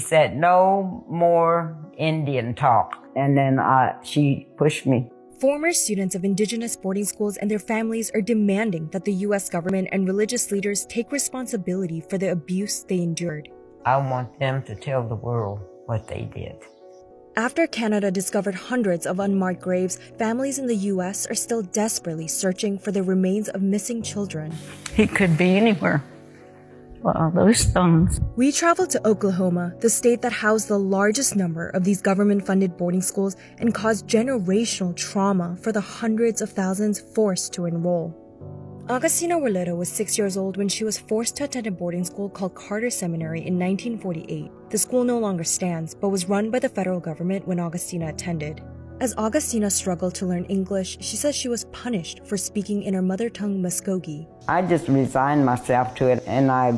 Said, no more Indian talk. And then she pushed me. Former students of indigenous boarding schools and their families are demanding that the U.S. government and religious leaders take responsibility for the abuse they endured. I want them to tell the world what they did. After Canada discovered hundreds of unmarked graves, families in the U.S. are still desperately searching for the remains of missing children. He could be anywhere. Well, those stones. We traveled to Oklahoma, the state that housed the largest number of these government-funded boarding schools and caused generational trauma for the hundreds of thousands forced to enroll. Augustina Warlito was 6 years old when she was forced to attend a boarding school called Carter Seminary in 1948. The school no longer stands, but was run by the federal government when Augustina attended. As Augustina struggled to learn English, she says she was punished for speaking in her mother tongue Muskogee. I just resigned myself to it, and I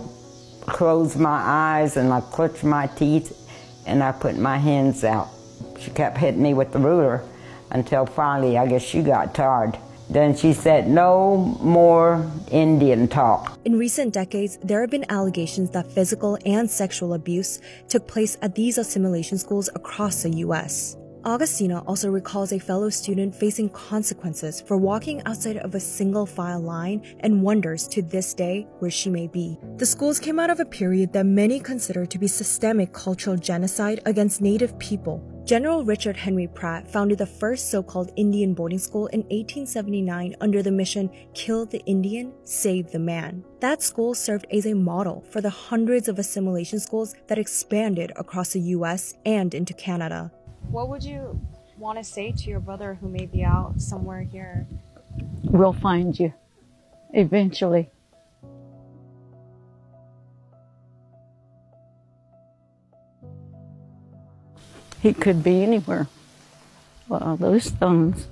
closed my eyes and I clutched my teeth and I put my hands out. She kept hitting me with the ruler until finally I guess she got tired. Then she said, no more Indian talk. In recent decades, there have been allegations that physical and sexual abuse took place at these assimilation schools across the U.S. Augustina also recalls a fellow student facing consequences for walking outside of a single file line and wonders to this day where she may be. The schools came out of a period that many consider to be systemic cultural genocide against Native people. General Richard Henry Pratt founded the first so-called Indian boarding school in 1879 under the mission, Kill the Indian, Save the Man. That school served as a model for the hundreds of assimilation schools that expanded across the U.S. and into Canada. What would you want to say to your brother who may be out somewhere here? We'll find you, eventually. He could be anywhere. Well, those stones.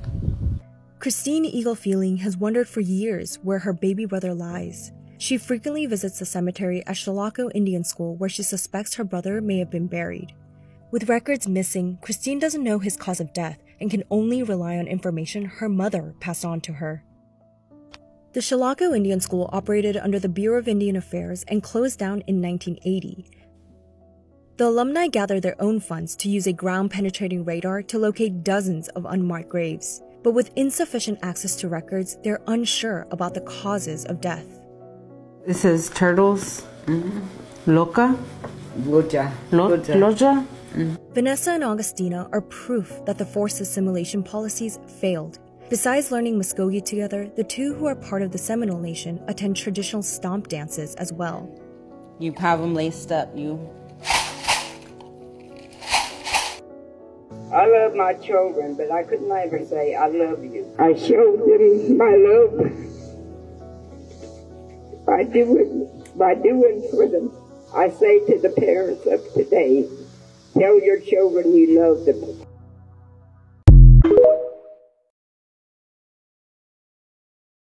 Christine Eagle Feeling has wondered for years where her baby brother lies. She frequently visits the cemetery at Chilocco Indian School where she suspects her brother may have been buried. With records missing, Christine doesn't know his cause of death and can only rely on information her mother passed on to her. The Chilocco Indian School operated under the Bureau of Indian Affairs and closed down in 1980. The alumni gathered their own funds to use a ground-penetrating radar to locate dozens of unmarked graves. But with insufficient access to records, they're unsure about the causes of death. This is turtles, loca, loja. Vanessa and Augustina are proof that the forced assimilation policies failed. Besides learning Muskogee together, the two who are part of the Seminole Nation attend traditional stomp dances as well. You have them laced up, I love my children, but I could never say I love you. I showed them my love by doing for them. I say to the parents of today, tell your children you love them.